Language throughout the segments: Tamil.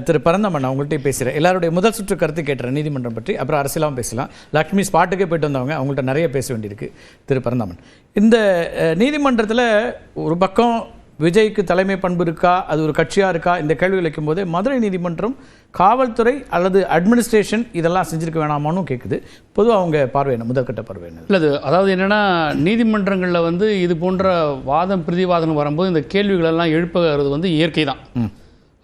திரு பரந்தாமன் அவங்கள்ட்ட பேசுகிறேன். எல்லாருடைய முதல் சுற்று கருத்து கேட்டுறேன் நீதிமன்றம் பற்றி, அப்புறம் அரசியலாகவும் பேசலாம். லக்ஷ்மி ஸ்பாட்டுக்கே போயிட்டு வந்தவங்க, அவங்கள்ட்ட நிறைய பேச வேண்டியிருக்கு. திரு பரந்தாமன், இந்த நீதிமன்றத்தில் ஒரு பக்கம் விஜய்க்கு தலைமை பண்பு இருக்கா, அது ஒரு கட்சியாக இருக்கா, இந்த கேள்வி வைக்கும் போது மதுரை நீதிமன்றம் காவல்துறை அல்லது அட்மினிஸ்ட்ரேஷன் இதெல்லாம் செஞ்சுருக்க வேணாமான்னு கேட்குது. பொதுவாக அவங்க பார்வை என்ன, முதற்கட்ட பார்வை என்ன? இல்லை, அதாவது என்னென்னா, நீதிமன்றங்களில் வந்து இது போன்ற வாதம் பிரதிவாதம் வரும்போது இந்த கேள்விகளெல்லாம் எழுப்புகிறது வந்து இயற்கை தான்.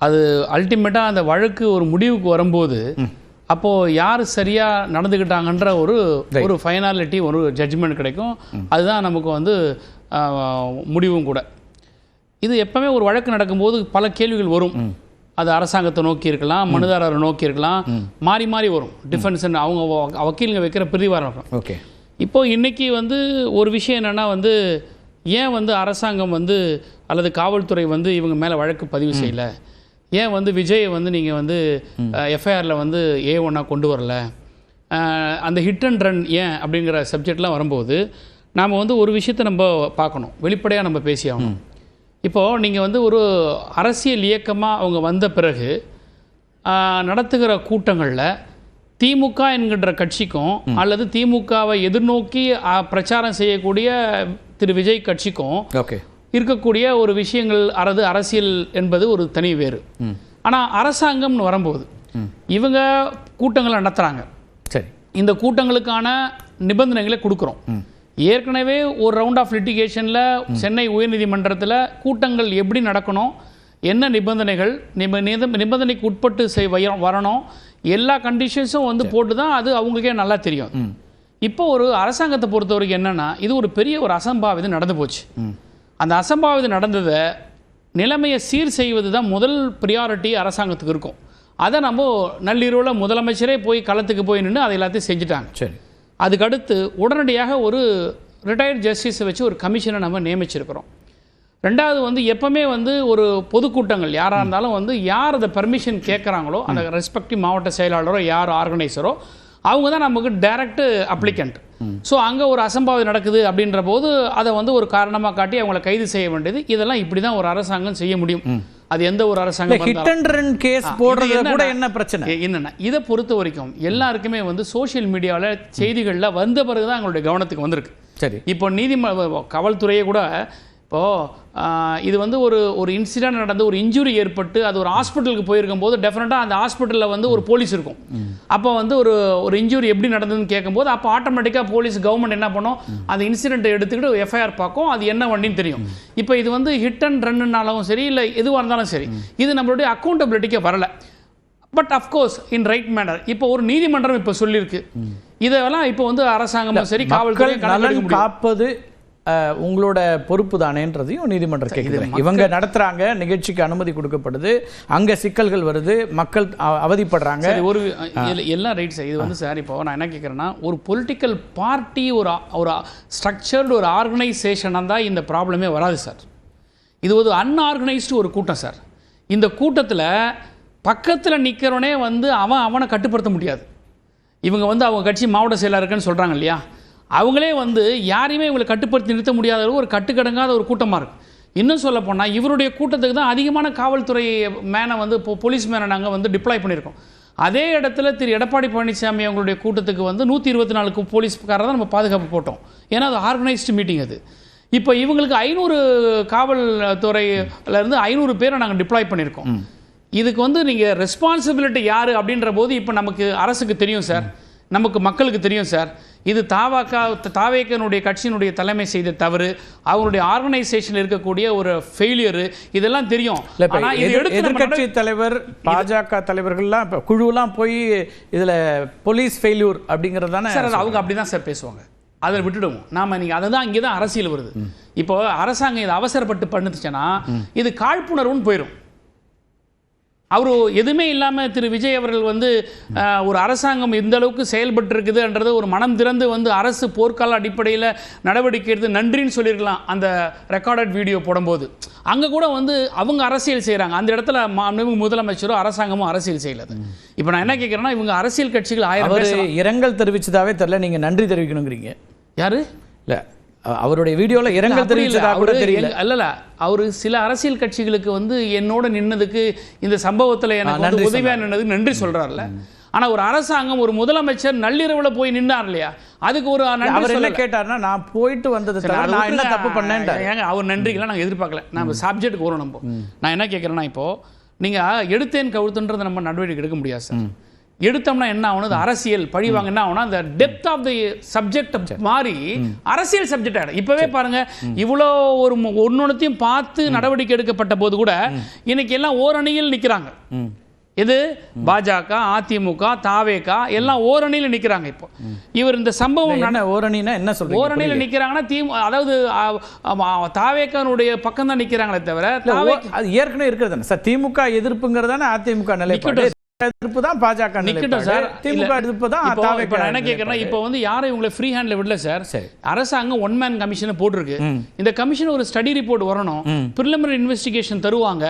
அது அல்டிமேட்டாக அந்த வழக்கு ஒரு முடிவுக்கு வரும்போது அப்போது யார் சரியாக நடந்துக்கிட்டாங்கன்ற ஒரு ஃபைனாலிட்டி, ஒரு ஜட்ஜ்மெண்ட் கிடைக்கும். அதுதான் நமக்கு வந்து முடிவும் கூட. இது எப்பவுமே ஒரு வழக்கு நடக்கும்போது பல கேள்விகள் வரும். அது அரசாங்கத்தை நோக்கி இருக்கலாம், மனுதாரரை நோக்கி இருக்கலாம், மாறி மாறி வரும். டிஃபென்ஸ் அவங்க வக்கீலுங்க வைக்கிற பிரதிவாரம் இருக்கும். ஓகே, இப்போது இன்றைக்கி வந்து ஒரு விஷயம் என்னென்னா வந்து, ஏன் வந்து அரசாங்கம் வந்து அல்லது காவல்துறை வந்து இவங்க மேலே வழக்கு பதிவு செய்யலை, ஏன் வந்து விஜயை வந்து நீங்கள் வந்து எஃப்ஐஆரில் வந்து A1 கொண்டு வரல, அந்த ஹிட் அண்ட் ரன் ஏன் அப்படிங்கிற சப்ஜெக்ட்லாம் வரும்போது நாம் வந்து ஒரு விஷயத்தை நம்ம பார்க்கணும், வெளிப்படையாக நம்ம பேசி ஆகணும். இப்போது நீங்கள் வந்து ஒரு அரசியல் இயக்கமாக அவங்க வந்த பிறகு நடத்துகிற கூட்டங்களில் திமுக என்கின்ற கட்சிக்கும் அல்லது திமுகவை எதிர்நோக்கி பிரச்சாரம் செய்யக்கூடிய திரு விஜய் கட்சிக்கும் இருக்கக்கூடிய ஒரு விஷயங்கள், அதாவது அரசியல் என்பது ஒரு தனி வேறு. ஆனால் அரசாங்கம்னு வரும்போது இவங்க கூட்டங்களை நடத்துகிறாங்க. சரி, இந்த கூட்டங்களுக்கான நிபந்தனைகளை கொடுக்குறோம். ஏற்கனவே ஒரு ரவுண்ட் ஆஃப் லிட்டிகேஷனில் சென்னை உயர்நீதிமன்றத்தில் கூட்டங்கள் எப்படி நடக்கணும், என்ன நிபந்தனைகள், நிபந்தனைக்கு உட்பட்டு வரணும், எல்லா கண்டிஷன்ஸும் வந்து போட்டு தான் அது அவங்களுக்கே நல்லா தெரியும். இப்போ ஒரு அரசாங்கத்தை பொறுத்த வரைக்கும் என்னென்னா, இது ஒரு பெரிய ஒரு அசம்பாவிதம் நடந்து போச்சு. அந்த அசம்பாவிதம் நடந்ததை நிலைமையை சீர் செய்வது தான் முதல் ப்ரியாரிட்டி அரசாங்கத்துக்கு இருக்கும். அதை நம்ம நள்ளிரவில் முதலமைச்சரே போய் களத்துக்கு போய் நின்று அதை எல்லாத்தையும் செஞ்சுட்டாங்க. சரி, அதுக்கடுத்து உடனடியாக ஒரு ரிட்டையர்ட் ஜஸ்டிஸை வச்சு ஒரு கமிஷனை நம்ம நியமிச்சிருக்கிறோம். ரெண்டாவது வந்து எப்பவுமே வந்து ஒரு பொதுக்கூட்டங்கள் யாராக இருந்தாலும் வந்து யார் அதை பர்மிஷன் கேட்குறாங்களோ, அந்த ரெஸ்பெக்டிவ் மாவட்ட செயலாளரோ யார் ஆர்கனைசரோ அவங்க தான் நமக்கு டைரக்ட் அப்ளிகண்ட். ஸோ அங்கே ஒரு அசம்பாவிதம் நடக்குது அப்படின்ற போது அதை வந்து ஒரு காரணமாக காட்டி அவங்களை கைது செய்ய வேண்டியது. இதெல்லாம் இப்படி தான் ஒரு அரசாங்கம் செய்ய முடியும். அது எந்த ஒரு அரசாங்கம் என்ன பிரச்சனை என்னன்னா, இதை பொறுத்த வரைக்கும் எல்லாருக்குமே வந்து சோஷியல் மீடியாவில் செய்திகளில் வந்த பிறகு தான் எங்களுடைய கவனத்துக்கு வந்திருக்கு. சரி, இப்போ காவல்துறையை கூட இப்போது இது வந்து ஒரு இன்சிடென்ட் நடந்து ஒரு இன்ஜுரி ஏற்பட்டு அது ஒரு ஹாஸ்பிட்டலுக்கு போயிருக்கும் போது டெஃபினட்டாக அந்த ஹாஸ்பிட்டலில் வந்து ஒரு போலீஸ் இருக்கும். அப்போ வந்து ஒரு இன்ஜுரி எப்படி நடந்ததுன்னு கேட்கும்போது அப்போ ஆட்டோமேட்டிக்காக போலீஸ் கவர்மெண்ட் என்ன பண்ணும், அந்த இன்சிடென்ட்டை எடுத்துக்கிட்டு எஃப்ஐஆர் பார்க்கும், அது என்ன வண்டின்னு தெரியும். இப்போ இது வந்து ஹிட் அண்ட் ரன்னுனாலும் சரி, இல்லை எதுவாக இருந்தாலும் சரி, இது நம்மளுடைய அக்கௌண்டபிலிட்டிக்கு வரலை. But of course in right manner இப்போ ஒரு நீதிமன்றம் இப்போ சொல்லியிருக்கு. இதெல்லாம் இப்போ வந்து அரசாங்கமும் சரி காவல்துறை காப்பது உங்களோட பொறுப்பு தானேன்றதையும் நீதிமன்றம் கேட்குது. இவங்க நடத்துகிறாங்க, நிகழ்ச்சிக்கு அனுமதி கொடுக்கப்படுது, அங்கே சிக்கல்கள் வருது, மக்கள் அவதிப்படுறாங்க. ஒரு எல்லாம் ரைட் சார். இது வந்து சார் இப்போ நான் என்ன கேட்குறேன்னா, ஒரு பொலிட்டிக்கல் பார்ட்டி ஒரு ஸ்ட்ரக்சர்டு ஒரு ஆர்கனைசேஷனாக தான் இந்த ப்ராப்ளமே வராது சார். இது ஒரு அன்ஆர்கனைஸ்டு ஒரு கூட்டம் சார். இந்த கூட்டத்தில் பக்கத்தில் நிற்கிறவனே வந்து அவனை கட்டுப்படுத்த முடியாது. இவங்க வந்து அவங்க கட்சி மாவட்ட செயலாளருக்குன்னு சொல்கிறாங்க இல்லையா, அவங்களே வந்து யாரையுமே இவங்களை கட்டுப்படுத்தி நிறுத்த முடியாத ஒரு கட்டுக்கடங்காத ஒரு கூட்டமாக இருக்குது. இன்னும் சொல்ல போனால் இவருடைய கூட்டத்துக்கு தான் அதிகமான காவல்துறை மேனை வந்து போலீஸ் மேனை நாங்கள் வந்து டிப்ளாய் பண்ணியிருக்கோம். அதே இடத்துல திரு எடப்பாடி பழனிசாமி அவங்களுடைய கூட்டத்துக்கு வந்து 124 போலீஸ்காரர் தான் நம்ம பாதுகாப்பு போட்டோம். ஏன்னா அது ஆர்கனைஸ்டு மீட்டிங். அது இப்போ இவங்களுக்கு 500 காவல்துறையிலேருந்து 500 பேரை நாங்கள் டிப்ளாய் பண்ணியிருக்கோம். இதுக்கு வந்து நீங்கள் ரெஸ்பான்சிபிலிட்டி யார் அப்படின்ற போது இப்போ நமக்கு அரசுக்கு தெரியும் சார், நமக்கு மக்களுக்கு தெரியும் சார். இது தாவேக்கனுடைய கட்சியினுடைய தலைமை செய்த தவறு, அவருடைய ஆர்கனைசேஷன் இருக்கக்கூடிய ஒரு ஃபெயிலியர், இதெல்லாம் தெரியும். எதிர்கட்சி தலைவர் பாஜக தலைவர்கள்லாம் இப்போ குழுவெல்லாம் போய் இதில் போலீஸ் ஃபெயிலியூர் அப்படிங்கிறது தானே சார், அவங்க அப்படி தான் சார் பேசுவாங்க. அதை விட்டுடுவோம் நாம். நீங்கள் அதை தான் இங்கே தான் அரசியல் வருது. இப்போ அரசாங்கம் இதை அவசரப்பட்டு பண்ணுச்சுன்னா இது காழ்ப்புணர்வுன்னு போயிடும். அவர் எதுவுமே இல்லாமல் திரு விஜய் அவர்கள் வந்து ஒரு அரசாங்கம் இந்த அளவுக்கு செயல்பட்டு இருக்குதுன்றது ஒரு மனம் திறந்து வந்து அரசு போர்க்கால அடிப்படையில் நடவடிக்கை எடுத்து நன்றின்னு சொல்லியிருக்கலாம். அந்த ரெக்கார்டட் வீடியோ போடும்போது அங்கே கூட வந்து அவங்க அரசியல் செய்கிறாங்க. அந்த இடத்துல முதலமைச்சரும் அரசாங்கமும் அரசியல் செய்யலது. இப்போ நான் என்ன கேட்குறேன்னா, இவங்க அரசியல் கட்சிகள் 1000 இரங்கல் தெரிவிச்சதாவே தெரியல, நீங்கள் நன்றி தெரிவிக்கணுங்கிறீங்க. யாரு? இல்லை, அவருடைய வீடியோல இரங்கல் தெரிவிச்சதா கூட தெரியல. இல்ல அவரு சில அரசியல் கட்சிகளுக்கு வந்து என்னோட நின்னதுக்கு இந்த சம்பவத்துல எனக்கு வந்து உதவியா நின்னதுக்கு நன்றி சொல்றாருல. ஆனா ஒரு அரசாங்கம் ஒரு முதலமைச்சர் நள்ளிரவுல போய் நின்னார் இல்லையா, அதுக்கு ஒரு அவர் என்ன கேட்டார்னா நான் போயிட்டு வந்தது நான் என்ன தப்பு பண்ணேன். ஏங்க அவர் நன்றிக்கெல்லாம் நாங்கள் எதிர்பார்க்கல. நம்ம சப்ஜெக்ட்டுக்கு வரும். நம்ம நான் என்ன கேட்குறேன்னா, இப்போ நீங்க எடுத்தேன் கவுத்துன்றதை நம்ம நடவடிக்கை எடுக்க முடியாது சார். எடுத்தோம்னா என்ன ஆகணும், அரசியல் பழிவாங்க என்ன ஆகணும், அந்த டெப்த் ஆஃப் தி சப்ஜெக்ட் மாறி அரசியல் சப்ஜெக்ட் ஆகிடும். இப்பவே பாருங்க, இவ்வளோ ஒரு ஒன்னொன்னையும் பார்த்து நடவடிக்கை எடுக்கப்பட்ட போது கூட இன்னைக்கு எல்லாம் ஓரணியில் நிற்கிறாங்க. இது பாஜக, அதிமுக, தாவேக எல்லாம் ஓரணியில் நிற்கிறாங்க. இப்போ இவர் இந்த சம்பவம் ஓரணினா என்ன சொல்றீங்க? ஓரணியில் நிற்கிறாங்கன்னா அதாவது தாவேகனுடைய பக்கம் தான் நிற்கிறாங்களே தவிர அது ஏற்கனவே இருக்கிறது சார். திமுக எதிர்ப்புங்கிறதான அதிமுக நிலைப்பாடு. எதிர்ப்பு தான் பாஜக நிக்கட்டும் சார். திமுக எதிர்ப்பு தான். இப்போ நான் என்ன கேட்கறேன்னா, இப்போ வந்து யாரை இவங்களை ஃப்ரீ ஹேண்ட்ல விடல சார். அரசாங்கம் ஒன் மேன் கமிஷனை போட்டிருக்கு. இந்த கமிஷன் ஒரு ஸ்டடி ரிப்போர்ட் வரணும், பிரிலிமினரி இன்வெஸ்டிகேஷன் தருவாங்க.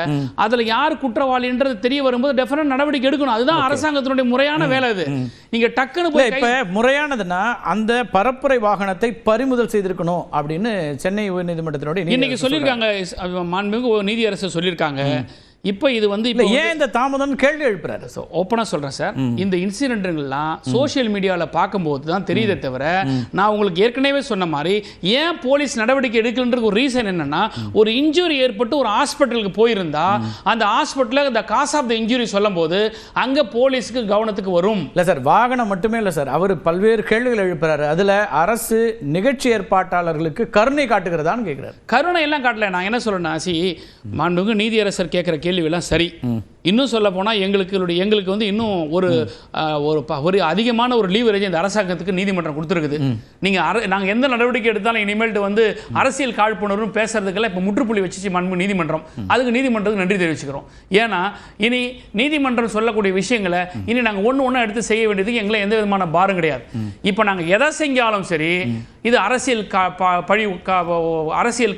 அதுல யார் குற்றவாளின்றது தெரிய வரும்போது டெஃபினட் நடவடிக்கை எடுக்கணும். அதுதான் அரசாங்கத்தினுடைய முறையான வேலை. இது நீங்க டக்குன்னு போய் இப்ப முறையானதுன்னா அந்த பரப்புரை வாகனத்தை பறிமுதல் செய்திருக்கணும் அப்படின்னு சென்னை உயர்நீதிமன்றத்தினுடைய இன்னைக்கு சொல்லியிருக்காங்க. மாண்புமிகு நீதியரசர் சொல்லியிருக்காங்க. இப்போ இது வந்து இப்போ ஏன் இந்த தாமதம் கேள்வி எழுப்புறாரு. ஓப்பனாக சொல்கிறேன் சார், இந்த இன்சிடென்ட்லாம் சோஷியல் மீடியாவில் பார்க்கும்போது தான் தெரியுதே தவிர, நான் உங்களுக்கு ஏற்கனவே சொன்ன மாதிரி ஏன் போலீஸ் நடவடிக்கை எடுக்கலன்றது ஒரு ரீசன் என்னன்னா, ஒரு இன்ஜுரி ஏற்பட்டு ஒரு ஹாஸ்பிட்டலுக்கு போயிருந்தா அந்த ஹாஸ்பிட்டலில் இந்த காஸ் ஆஃப் த இன்ஜுரி சொல்லும் போது அங்கே போலீஸுக்கு கவனத்துக்கு வரும். இல்லை சார், வாகனம் மட்டுமே இல்லை சார், அவர் பல்வேறு கேள்விகள் எழுப்புறாரு. அதில் அரசு நிகழ்ச்சி ஏற்பாட்டாளர்களுக்கு கருணை காட்டுகிறதான்னு கேட்குறாரு. கருணை எல்லாம் காட்டல. நான் என்ன சொல்றேன்னா, மாண்புமிகு நீதியரசர் கேட்குற கேள்வியெல்லாம் சரி. இன்னும் சொல்ல போனால் எங்களுக்கு வந்து இன்னும் ஒரு அதிகமான ஒரு லீவரேஜ் இந்த அரசாங்கத்துக்கு நீதிமன்றம் கொடுத்துருக்குது. நாங்கள் எந்த நடவடிக்கை எடுத்தாலும் இனிமேல்ட்டு வந்து அரசியல் காழ்ப்புணர்வு பேசுறதுக்கெல்லாம் இப்போ முற்றுப்புள்ளி வச்சு மண்பு நீதிமன்றம். அதுக்கு நீதிமன்றத்துக்கு நன்றி தெரிவிச்சுக்கிறோம். ஏன்னா இனி நீதிமன்றம் சொல்லக்கூடிய விஷயங்களை இனி நாங்கள் ஒன்று எடுத்து செய்ய வேண்டியதுக்கு எங்களை எந்த விதமான பாரம் கிடையாது. இப்போ நாங்கள் எதை செஞ்சாலும் சரி, இது அரசியல்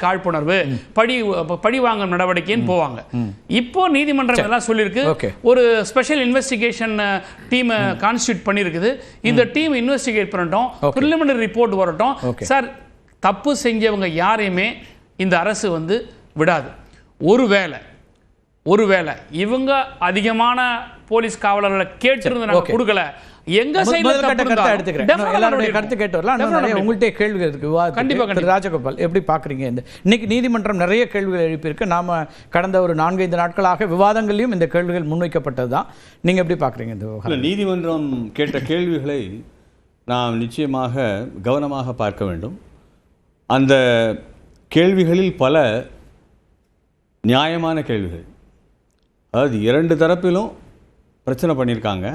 காழ்ப்புணர்வு பழி வாங்கும் நடவடிக்கைன்னு போவாங்க. இப்போ நீதிமன்றம் எல்லாம் சொல்லியிருக்கு, ஒரு ஸ்பெஷல் இன்வெஸ்டிகேஷன் டீம் கான்ஸ்டியூட் பண்ணியிருக்குது. இந்த டீம் இன்வெஸ்டிகேட் பண்ணட்டும், பிரிலிமினரி ரிப்போர்ட் வரட்டும். சார், தப்பு செஞ்சவங்க யாரையுமே இந்த அரசு வந்து விடாது. ஒருவேளை இவங்க அதிகமான போலீஸ் காவலர்களை கேட்டிருந்து கொடுக்கல, எங்க கருத்து கேட்டு வரலாம். உங்கள்கிட்ட கேள்விகள் இருக்கு. ராஜகோபால், எப்படி பாக்குறீங்க? இன்னைக்கு நீதிமன்றம் நிறைய கேள்விகள் எழுப்பியிருக்கு. நாம கடந்த ஒரு 4-5 நாட்களாக விவாதங்களையும் இந்த கேள்விகள் முன்வைக்கப்பட்டதுதான். நீங்க எப்படி பாக்குறீங்க? இந்த நீதிமன்றம் கேட்ட கேள்விகளை நாம் நிச்சயமாக கவனமாக பார்க்க வேண்டும். அந்த கேள்விகளில் பல நியாயமான கேள்விகள். அதாவது 2 தரப்பிலும் பிரச்சனை பண்ணியிருக்காங்க.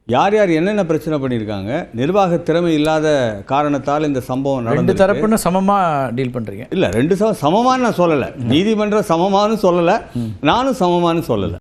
யார் என்னென்ன பிரச்சனை பண்ணியிருக்காங்க, நிர்வாக திறமை இல்லாத காரணத்தால் இந்த சம்பவம் நடந்து. 2 தரப்புன்னு சமமா டீல் பண்றீங்க? இல்லை, 2 சமமானு நான் சொல்லலை. நீதிமன்றம் சமமானு சொல்லலை, நானும் சமமானு சொல்லலை.